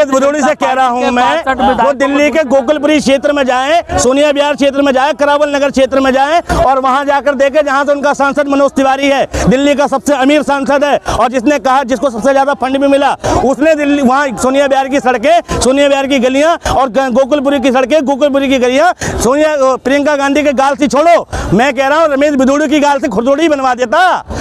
रमेश भदौड़ी से कह रहा हूँ मैं, वो दिल्ली के गोकुलपुरी क्षेत्र में जाएं, सोनिया विहार क्षेत्र में जाएं, करावल नगर क्षेत्र में जाएं और वहां जाकर देखें जहां से उनका सांसद मनोज तिवारी है, दिल्ली का सबसे अमीर सांसद है और जिसने कहा, जिसको सबसे ज्यादा फंड भी मिला, उसने दिल्ली वहां सोनिया विहार की सड़कें, सोनिया विहार की गलियां और गोकुलपुरी की सड़कें, गोकुलपुरी की गलियां प्रियंका गांधी के गाल से छोड़ो, मैं कह रहा हूँ रमेश भदौड़ी की गाल से खुरदोड़ी बनवा देता,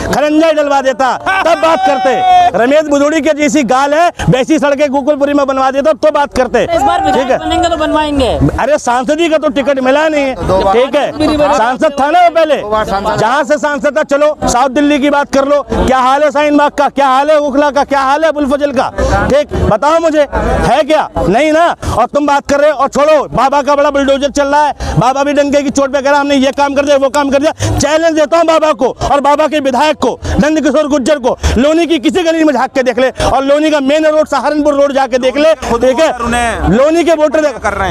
खरंजा डलवा देता, तब बात करते। रमेश भदौड़ी के जैसी गाल है वैसी सड़कें गोकुलपुरी में बनवा देता तो बात करते। ठीक है, बनेंगे तो बनवाएंगे। अरे सांसदी का तो टिकट मिला नहीं है, ठीक है, सांसद था ना वो पहले, जहाँ से सांसद था। चलो साउथ दिल्ली की बात कर लो, क्या हाल है शाहीन बाग का, क्या हाल है ओखला का, क्या हाल है अबुल फजल का, ठीक बताओ मुझे, है क्या? नहीं ना। और तुम बात कर रहे हो, और छोड़ो बाबा का बड़ा बुलडोजर चल रहा है, बाबा भी डंके की चोट पे कह रहा हमने ये काम कर दिया वो काम कर दिया। चैलेंज देता हूँ बाबा को और बाबा के विधायक को, नंद किशोर गुर्जर को, लोनी की किसी गली में झाँक के देख ले और लोनी का मेन रोड सहारनपुर रोड जाके देख ले, ठीक है, लोनी के वोटर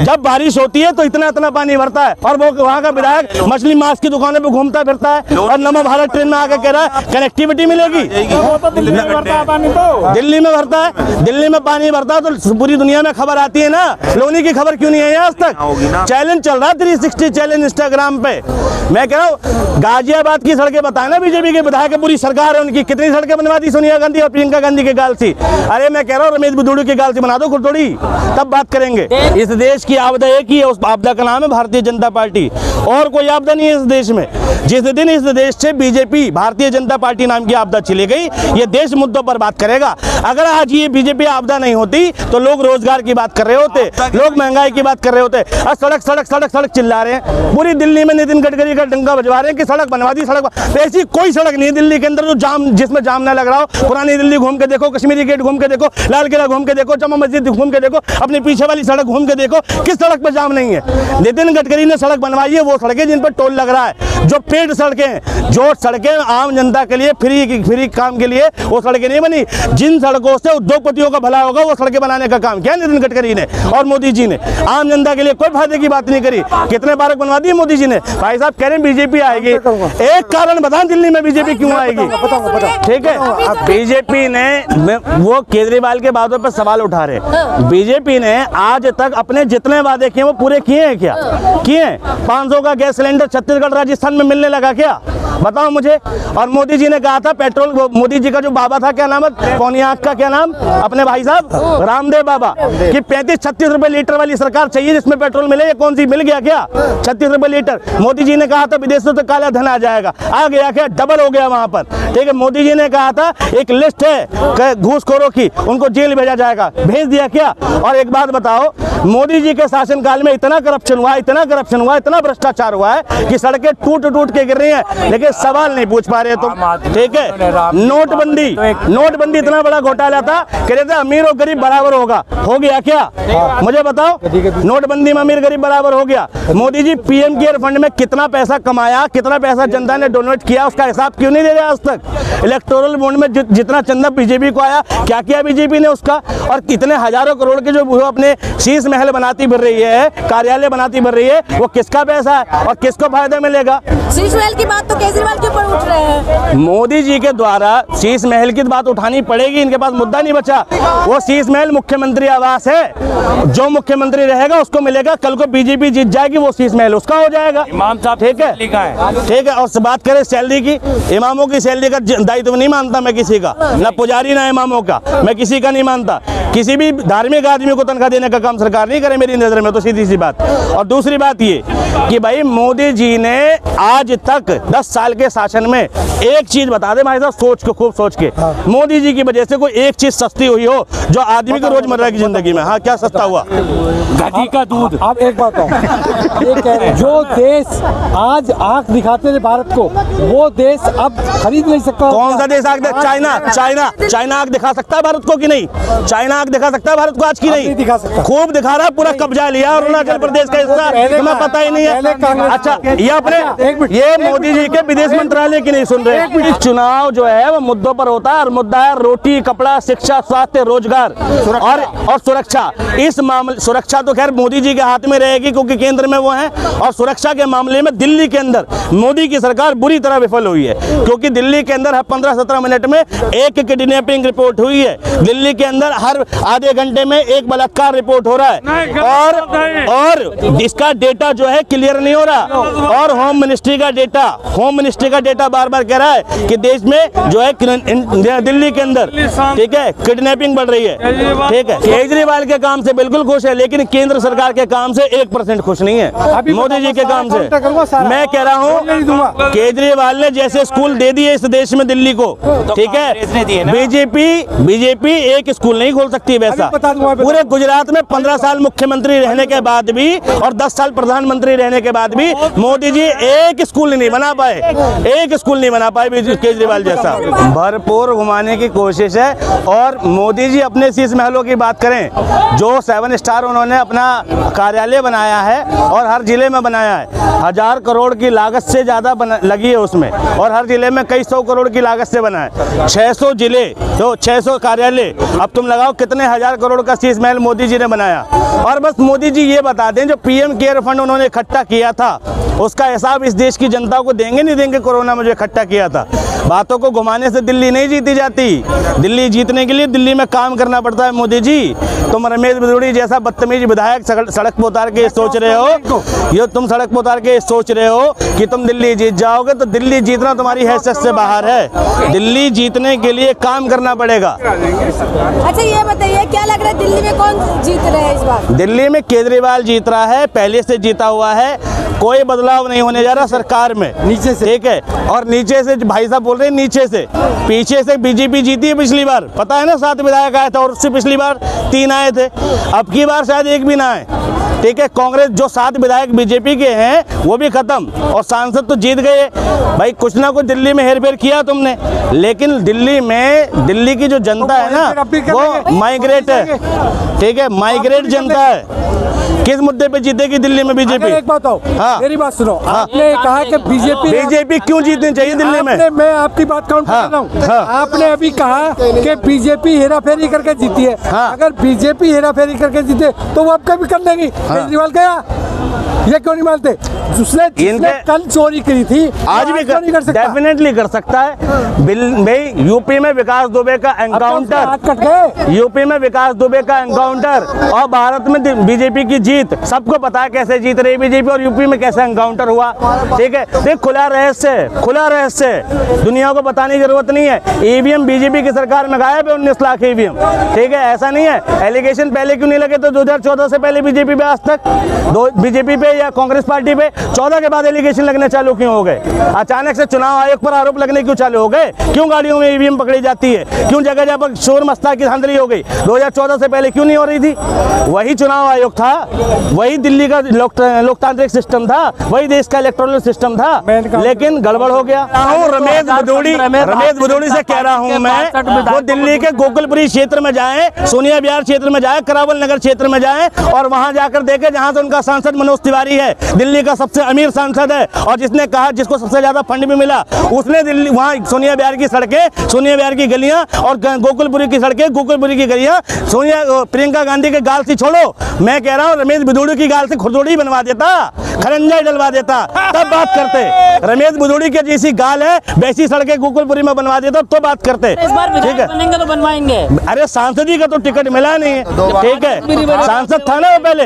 जब बारिश होती है तो इतना पानी भरता है और वो वहाँ का विधायक मछली मांस की दुकानों पे घूमता फिरता है और नमो भारत ट्रेन में आकर कह रहा है कनेक्टिविटी मिलेगी। दिल्ली में भरता है, दिल्ली में पानी भरता है तो पूरी दुनिया में खबर आती है ना, लोनी की खबर क्यों नहीं है आज तक? चैलेंज चल रहा है 360 चैलेंज इंस्टाग्राम पे। मैं कह रहा हूँ गाजियाबाद की सड़कें बताए ना, बीजेपी के विधायक पूरी सरकार है उनकी, कितनी सड़कें बनवा दी सोनिया गांधी और प्रियंका गांधी के गाल से। अरे मैं कह रहा हूँ रमेश भदौड़ी के गाल से बना दो खुरदोड़ी, तब बात करेंगे। इस देश की आपदा एक ही है, उस आपदा का नाम है भारतीय जनता पार्टी, और कोई आपदा नहीं है इस देश में। जिस दिन इस देश से बीजेपी भारतीय जनता पार्टी नाम की आपदा चली गई, ये देश मुद्दों पर बात करेगा। अगर आज ये बीजेपी आपदा नहीं होती तो लोग रोजगार की बात कर रहे होते, लोग महंगाई की बात कर रहे होते। और सड़क सड़क सड़क सड़क चिल्ला रहे हैं, पूरी दिल्ली में नितिन गडकरी का डंका बजवा रहे हैं कि सड़क बनवा दी, सड़क। ऐसी कोई सड़क नहीं है दिल्ली के अंदर जो जाम, जिसमें जाम ना लग रहा हो। पुरानी दिल्ली घूम के देखो, कश्मीरी गेट घूम के देखो, लाल किला घूम के देखो, जमा मस्जिद घूम के देखो, अपने पीछे वाली सड़क घूम के देखो, किस सड़क पर जाम नहीं है। नितिन गडकरी ने सड़क बनवाई है, वो सड़कें जिन पर टोल लग रहा है, जो पेड सड़कें, जो सड़कें आम जनता के लिए फ्री काम के लिए, वो सड़कें नहीं बनी। जिन सड़कों से उद्योगपतियों का भला होगा वो सड़कें बनाने का काम किया नितिन गडकरी ने और मोदी जी ने। आम जनता के लिए कोई फायदे की बात नहीं करी। कितने पार्क बनवा दिए मोदी जी ने। भाई साहब कह रहे हैं बीजेपी आएगी, एक कारण बताएं दिल्ली में बीजेपी क्यों आएगी? ठीक है, बीजेपी ने, वो केजरीवाल के बातों पर सवाल उठा रहे, बीजेपी ने आज तक अपने जितने वादे किए वो पूरे किए हैं क्या? किए हैं? 500 का गैस सिलेंडर छत्तीसगढ़ राजस्थान में मिलने लगा क्या? बताओ मुझे। और मोदी जी ने कहा था पेट्रोल, मोदी जी का जो बाबा था, क्या नाम है, कोनियाक का क्या नाम, अपने भाई साहब रामदेव बाबा, कि 35-36 रुपए लीटर वाली सरकार चाहिए जिसमें पेट्रोल मिले। ये कौन सी मिल गया क्या? 36 रुपए लीटर। मोदी जी ने कहा था विदेशों से काला धन आ जाएगा, आ गया क्या? डबल हो गया वहां पर। ठीक है, मोदी जी ने कहा था एक लिस्ट है घूसखोरों की, उनको जेल भेजा जाएगा, भेज दिया क्या? और एक बात बताओ, मोदी जी के शासनकाल में इतना करप्शन हुआ, इतना करप्शन हुआ, इतना भ्रष्टाचार हुआ है कि सड़कें टूट टूट के गिर रही हैं, लेकिन सवाल नहीं पूछ पा रहे तुम। ठीक है, नोटबंदी इतना बड़ा घोटाला था, कह रहे थे अमीर और गरीब बराबर होगा, हो गया क्या? मुझे बताओ, नोटबंदी में अमीर गरीब बराबर हो गया? Modi ji PM care fund में कितना पैसा कमाया, कितना पैसा जनता ने डोनेट किया, उसका हिसाब क्यों नहीं दे रहे आज तक? इलेक्टोरल बॉन्ड में जितना चंदा बीजेपी को आया, क्या किया बीजेपी ने उसका? और कितने हजारों करोड़ के जो अपने शीश महल बनाती फिर रही है, कार्यालय बनाती फिर रही है, वो किसका पैसा है और किसको फायदा मिलेगा? शीश महल की बात तो केजरीवाल के ऊपर उठ रहे हैं। मोदी जी के द्वारा शीश महल की बात उठानी पड़ेगी, इनके पास मुद्दा नहीं बचा। वो शीश महल मुख्यमंत्री आवास है, जो मुख्यमंत्री रहेगा उसको मिलेगा। कल को बीजेपी जीत जाएगी, वो शीश महल उसका हो जाएगा। इमाम साहब, ठीक है, ठीक है। और बात करें सैलरी की, इमामों की सैलरी का दायित्व नहीं मानता मैं किसी का, ना पुजारी ना इमामों का, मैं किसी का नहीं मानता। किसी भी धार्मिक आदमी को तनख्वाह देने का काम सरकार नहीं करे मेरी नजर में, तो सीधी सी बात। और दूसरी बात ये कि भाई मोदी जी ने आज तक 10 साल के शासन में एक चीज बता दे भाई साहब, सोच के, खूब सोच के, मोदी जी की वजह से कोई एक चीज सस्ती हुई हो जो आदमी को रोजमर्रा की जिंदगी में? हाँ, क्या सस्ता हुआ? घी का दूध। आप एक बात ये कह रहे, जो देश आज आंख दिखाते थे भारत को, वो देश अब खरीद नहीं सकता। कौन सा देश आंख? चाइना आंख दिखा सकता है भारत को कि नहीं? चाइना आंख दिखा सकता है भारत को आज की नहीं दिखा सकता? खूब दिखा रहा है, पूरा कब्जा लिया अरुणाचल प्रदेश का हिस्सा, तुम्हें पता ही नहीं है। अच्छा, ये अपने ये मोदी जी के विदेश मंत्रालय की नहीं सुन रहे। चुनाव जो है वो मुद्दों पर होता है, और मुद्दा है रोटी, कपड़ा, शिक्षा, स्वास्थ्य, रोजगार और सुरक्षा। इस मामले, सुरक्षा तो खैर मोदी जी के हाथ में रहेगी क्योंकि केंद्र में वो हैं, और सुरक्षा के मामले में दिल्ली के अंदर मोदी की सरकार बुरी तरह विफल हुई है, क्योंकि दिल्ली के अंदर 15-17 मिनट में एक किडनैपिंग रिपोर्ट हुई है। दिल्ली के अंदर हर आधे घंटे में एक बलात्कार रिपोर्ट हो रहा है और इसका डेटा जो है क्लियर नहीं हो रहा। और होम मिनिस्ट्री का डेटा बार बार कह रहा है कि देश में जो है दिल्ली के अंदर, ठीक है, किडनैपिंग बढ़ रही है, ठीक है। केजरीवाल के काम से बिल्कुल खुश है, लेकिन केंद्र सरकार के काम से 1% खुश नहीं है। मोदी जी के काम से मैं कह रहा हूँ, केजरीवाल ने जैसे स्कूल दे दिए इस देश में दिल्ली को, ठीक है, बीजेपी एक स्कूल नहीं खोल सकती वैसा। पूरे गुजरात में 15 साल मुख्यमंत्री रहने के बाद भी और 10 साल प्रधानमंत्री रहने के बाद भी मोदी जी एक स्कूल नहीं बना पाए, केजरीवाल जैसा। भरपूर घुमाने की कोशिश है। और मोदी जी अपने शीश महलों की बात करें, जो 7 स्टार उन्होंने अपना कार्यालय बनाया है और हर जिले में बनाया है, 1000 करोड़ की लागत से ज्यादा लगी है उसमें, और हर जिले में कई 100 करोड़ की लागत से बना है। 600 जिले तो 600 कार्यालय, अब तुम लगाओ कितने 1000 करोड़ का शीश महल मोदी जी ने बनाया। और बस मोदी जी ये बता दें, जो पीएम केयर फंड उन्होंने इकट्ठा किया था उसका हिसाब इस देश की जनता को देंगे नहीं देंगे? कोरोना में जो इकट्ठा किया था। बातों को घुमाने से दिल्ली नहीं जीती जाती। दिल्ली जीतने के लिए दिल्ली में काम करना पड़ता है। मोदी जी, तुम रमेश बिदूड़ी जैसा बदतमीज विधायक सड़क पर उतार के सोच रहे हो, ये तुम सड़क पर उतार के सोच रहे हो कि तुम दिल्ली जीत जाओगे, तो दिल्ली जीतना तुम्हारी हैसियत से बाहर है। दिल्ली जीतने के लिए काम करना पड़ेगा। अच्छा ये बताइए, क्या लग रहा है दिल्ली में कौन जीत रहा है इस बार? दिल्ली में केजरीवाल जीत रहा है, पहले से जीता हुआ है, कोई बदलाव नहीं होने जा रहा सरकार में, नीचे से, ठीक है। और नीचे से भाई साहब बोल रहे हैं नीचे से, पीछे से बीजेपी जीती है पिछली बार, पता है ना, 7 विधायक आए थे और उससे पिछली बार 3 आए थे, अब की बार शायद 1 भी ना आए, ठीक है। कांग्रेस जो 7 विधायक बीजेपी के हैं वो भी खत्म और सांसद तो जीत गए। भाई कुछ ना कुछ दिल्ली में हेरफेर किया तुमने, लेकिन दिल्ली की जो जनता है ना वो माइग्रेट है, ठीक है, माइग्रेट जनता है। किस मुद्दे पे जीतेगी दिल्ली में बीजेपी? एक बात हो, हाँ, मेरी बात सुनो, आपने कहा कि बीजेपी क्यों जीतनी चाहिए दिल्ली में? मैं आपकी बात काउंट कर रहा हूँ। आपने अभी कहा कि बीजेपी हेराफेरी करके जीती है। अगर बीजेपी हेराफेरी करके जीते तो वो अब कभी कर लेगी। केजरीवाल गया, ये क्यों नहीं मानते? जिसने कल चोरी की थी आज भी नहीं कर सकता? डेफिनेटली कर सकता है। यूपी में विकास दुबे का एनकाउंटर, यूपी में विकास दुबे का एनकाउंटर और भारत में बीजेपी की जीत, सबको पता है कैसे जीत रही बीजेपी और यूपी में कैसे एनकाउंटर हुआ, ठीक है। देख, खुला रहस्य, दुनिया को बताने की जरूरत नहीं है। ईवीएम बीजेपी की सरकार में गायब है, 19 लाख ईवीएम, ठीक है। ऐसा नहीं है। एलिगेशन पहले क्यों नहीं लगे? तो 2014 से पहले बीजेपी पे, आज तक बीजेपी पे या कांग्रेस पार्टी पे 14 के बाद एलिगेशन लगने चालू क्यों हो गए? अचानक से चुनाव आयोग पर आरोप लगने क्यों चालू हो गए? क्यों गाड़ियों में ईवीएम पकड़ी जाती है? क्यों जगह जगह पर शोर मस्ता की धांधली हो गई? 2014 से पहले क्यों नहीं हो रही थी? वही चुनाव आयोग था, वही दिल्ली का लोकतांत्रिक सिस्टम था, वही देश का इलेक्टोरल सिस्टम था, लेकिन गड़बड़ हो गया। रमेश बिदूड़ी से कह रहा हूँ मैं, वो दिल्ली के गोकुलपुरी क्षेत्र में जाए, सोनिया विहार क्षेत्र में जाए, करावल नगर क्षेत्र में जाए और वहां जाकर देखे जहां से उनका सांसद मनोज तिवारी है, दिल्ली का सबसे अमीर सांसद है और जिसने कहा, जिसको सबसे ज्यादा फंड भी मिला, उसने दिल्ली वहां सोनिया विहार की सड़कें, सोनिया विहार की गलियां और गोकुलपुरी की सड़कें, गोकुलपुरी की गलियां प्रियंका गांधी के गाल से छोड़ो, मैं कह रहा हूं रमेश बिदूड़ी की गाल से खुरदोड़ी बनवा देता, खरंजा डलवा देता, तब बात करते। रमेश बिदूड़ी की जैसी गाल है वैसी सड़कें गोकुलपुरी में बनवा देता तो बात करते, ठीक है। बनेंगे तो बनवाएंगे। अरे सांसदी का तो टिकट मिला नहीं है, ठीक है। सांसद था ना वो पहले,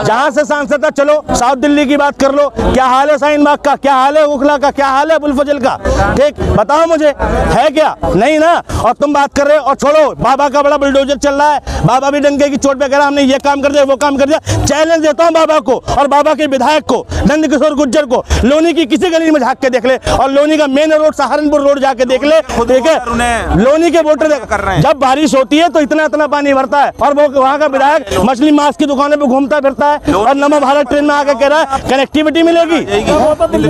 जहां से सांसद था, चलो साउथ दिल्ली की बात कर लो, क्या हाल है शाहीन बाग का, क्या हाल है ओखला का, क्या हाल है अबुल फजल का, ठीक, बताओ मुझे, है क्या? नहीं ना। और तुम बात कर रहे हो, और छोड़ो, बाबा का बड़ा बुलडोजर चल रहा है, बाबा भी डंके की चोट पे कह रहा हमने ये काम कर दिया, वो काम कर दिया। चैलेंज देता हूं बाबा को और बाबा के विधायक को, नंद किशोर गुर्जर को, लोनी की किसी गली में झांक के देख ले और लोनी का मेन रोड सहारनपुर रोड जाके देख ले, ठीक है। लोनी के वोटर जब बारिश होती है तो इतना पानी भरता है और वो वहाँ का विधायक मछली मांस की दुकानों पे घूमता फिरता है और नमो भारत ट्रेन में आके कह रहा है कनेक्टिविटी मिलेगी। दिल्ली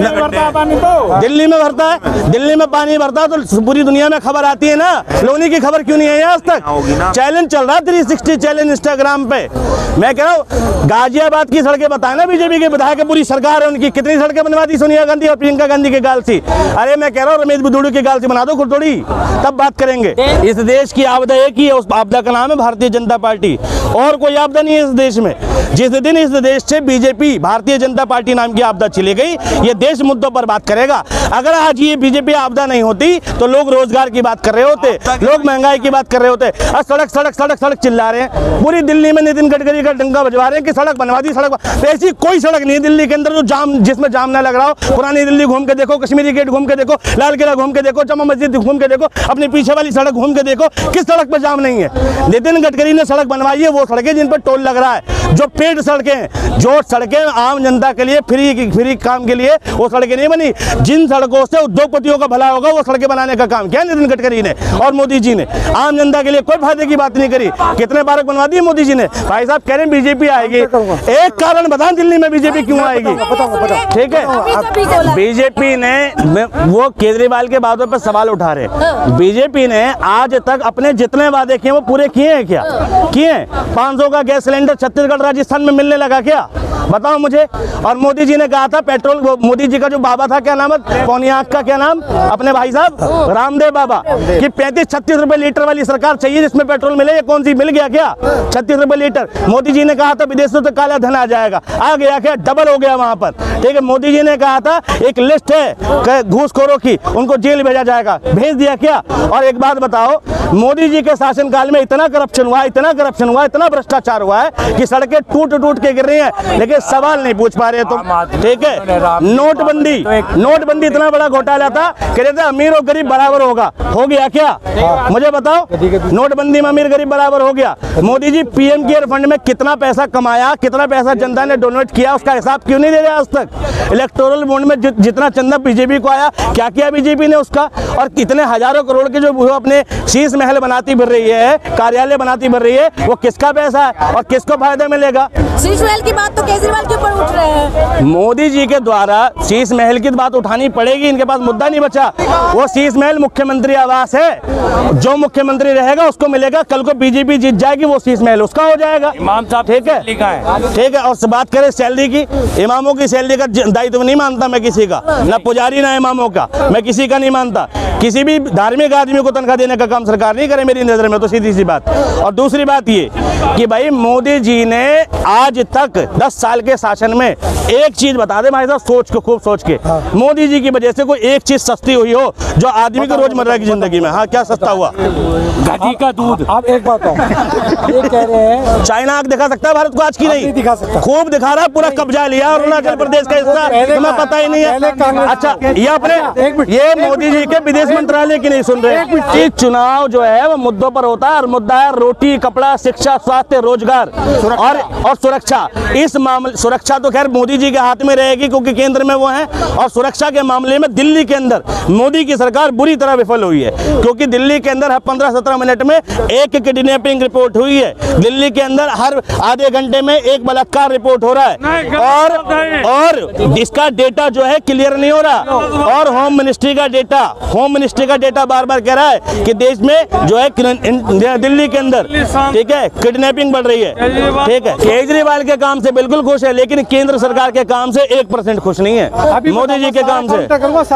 में भरता है, दिल्ली में पानी भरता है तो पूरी दुनिया में खबर आती है ना। लोनी की खबर क्यों नहीं है आज तक? चैलेंज चल रहा है 360 चैलेंज इंस्टाग्राम पे। मैं कह रहा हूँ गाजियाबाद की सड़कें बताए ना बीजेपी के विधायक, पूरी सरकार है उनकी, कितनी सड़कें बनवा दी सोनिया गांधी और प्रियंका गांधी के गाल से। अरे मैं कह रहा हूँ रमेश बिदूड़ी के गाल से बना दो खुरदोड़ी, तब बात करेंगे। इस देश की आपदा एक ही है, उस आपदा का नाम है भारतीय जनता पार्टी, और कोई आपदा नहीं है इस देश में। जिस दिन इस देश से बीजेपी, भारतीय जनता पार्टी नाम की आपदा चली गई, ये देश मुद्दों पर बात करेगा। अगर आज ये बीजेपी आपदा नहीं होती तो लोग रोजगार की बात कर रहे होते, लोग महंगाई की बात कर रहे होते। और सड़क सड़क सड़क सड़क चिल्ला रहे हैं, पूरी दिल्ली में नितिन गडकरी का डंका बजवा रहे हैं कि सड़क बनवा दी, सड़क। ऐसी कोई सड़क नहीं है दिल्ली के अंदर जो जाम, जिसमें जाम ना लग रहा हो। पुरानी दिल्ली घूम के देखो, कश्मीरी गेट घूम के देखो, लाल किला घूम के देखो, जमा मस्जिद घूम के देखो, अपने पीछे वाली सड़क घूम के देखो, किस सड़क पर जाम नहीं है। नितिन गडकरी ने सड़क बनवाई है वो सड़कें जिन पर टोल लग रहा है, जो पेड सड़कें, जो सड़कें आम जनता के लिए फ्री काम के लिए, वो सड़कें नहीं बनी। जिन सड़कों से उद्योगपतियों का भला होगा वो सड़कें बनाने का काम किया नितिन गडकरी ने और मोदी जी ने। आम जनता के लिए कोई फायदे की बात नहीं करी। कितने पार्क बनवा दिए मोदी जी ने। भाई साहब कह रहे हैं बीजेपी आएगी, एक कारण बताएं दिल्ली में बीजेपी क्यों आएगी। ठीक है, बीजेपी ने, वो केजरीवाल के बातों पर सवाल उठा रहे, बीजेपी ने आज तक अपने जितने वादे किए वो पूरे किए हैं क्या? किए हैं? 500 का गैस सिलेंडर छत्तीसगढ़ राजस्थान में मिलने लगा क्या? बताओ मुझे। और मोदी जी ने कहा था पेट्रोल, मोदी जी का जो बाबा था, क्या नाम है, पौनियाक का क्या नाम, अपने भाई साहब रामदेव बाबा, कि 35-36 रुपए लीटर वाली सरकार चाहिए जिसमें पेट्रोल मिले। ये कौन सी मिल गया क्या? 36 रुपए लीटर। मोदी जी ने कहा था विदेशों से काला धन आ जाएगा, आ गया क्या? डबल हो गया वहां पर। ठीक है, मोदी जी ने कहा था एक लिस्ट है घूसखोरों की, उनको जेल भेजा जाएगा, भेज दिया क्या? और एक बात बताओ, मोदी जी के शासनकाल में इतना करप्शन हुआ, इतना करप्शन हुआ, इतना भ्रष्टाचार हुआ है कि सड़कें टूट टूट के गिर रही हैं, लेकिन सवाल नहीं पूछ पा रहे तुम। ठीक है, नोटबंदी इतना बड़ा घोटाला था, कह रहे थे अमीर और गरीब बराबर होगा, हो गया क्या? मुझे बताओ, नोटबंदी में अमीर गरीब बराबर हो गया? Modi ji PM care fund में कितना पैसा कमाया, कितना पैसा जनता ने डोनेट किया, उसका हिसाब क्यों नहीं दे रहे आज तक? इलेक्टोरल बॉन्ड में जितना चंदा बीजेपी को आया, क्या किया बीजेपी ने उसका? और कितने हजारों करोड़ के जो अपने शीश महल बनाती फिर रही है, कार्यालय बनाती फिर रही है, वो किसका पैसा है और किसको फायदा मिलेगा? शीश महल की बात तो केजरीवाल के ऊपर उठ रहे हैं। मोदी जी के द्वारा शीश महल की बात उठानी पड़ेगी, इनके पास मुद्दा नहीं बचा। वो शीश महल मुख्यमंत्री आवास है, जो मुख्यमंत्री रहेगा उसको मिलेगा। कल को बीजेपी जीत जाएगी, वो शीश महल उसका हो जाएगा। इमाम साहब, ठीक है, ठीक है। और बात करें सैलरी की, इमामों की सैलरी का दायित्व नहीं मानता मैं किसी का, ना पुजारी ना इमामों का, मैं किसी का नहीं मानता। किसी भी धार्मिक आदमी को तनख्वाह देने का काम सरकार नहीं करे मेरी नजर में, तो सीधी सी बात। और दूसरी बात ये कि भाई मोदी जी ने आज तक 10 साल के शासन में एक चीज बता दे भाई साहब, सोच के, खूब सोच के, मोदी जी की वजह से कोई एक चीज सस्ती हुई हो जो आदमी को रोजमर्रा की जिंदगी में। हाँ, क्या सस्ता हुआ? घी का दूध। आप एक बात ये कह रहे हैं चाइना आग दिखा सकता है भारत को? आज की नहीं दिखा सकता, खूब दिखा रहा है, पूरा कब्जा लिया अरुणाचल प्रदेश का हिस्सा, तुम्हें पता ही नहीं है। अच्छा, ये अपने ये मोदी जी के विदेश मंत्रालय की नहीं सुन रहे। चुनाव जो है वो मुद्दों पर होता है, और मुद्दा है रोटी, कपड़ा, शिक्षा, स्वास्थ्य, रोजगार और सुरक्षा। इस मामले, सुरक्षा तो खैर मोदी जी के हाथ में रहेगी क्योंकि केंद्र में वो हैं, और सुरक्षा के मामले में दिल्ली के अंदर मोदी की सरकार बुरी तरह विफल हुई है, क्योंकि दिल्ली के अंदर 15-17 मिनट में एक किडनैपिंग रिपोर्ट हुई है। दिल्ली के अंदर हर आधे घंटे में एक बलात्कार रिपोर्ट हो रहा है, और इसका डेटा जो है क्लियर नहीं हो रहा। और होम मिनिस्ट्री का डेटा बार-बार कह रहा है कि देश में जो है दिल्ली के अंदर, ठीक है, किडनैपिंग बढ़ रही है। ठीक है, केजरीवाल के काम से बिल्कुल खुश है, लेकिन केंद्र सरकार के काम से 1% खुश नहीं है मोदी जी के काम से।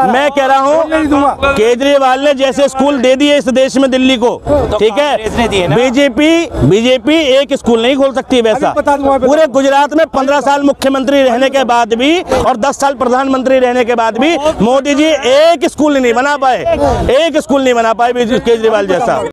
मैं कह रहा हूँ केजरीवाल ने जैसे स्कूल दे दिए इस देश में दिल्ली को, ठीक है, बीजेपी एक स्कूल नहीं खोल सकती वैसा। पूरे गुजरात में 15 साल मुख्यमंत्री रहने के बाद भी और 10 साल प्रधानमंत्री रहने के बाद भी मोदी जी एक स्कूल नहीं बना पाए, एक स्कूल नहीं बना पाए केजरीवाल जैसा।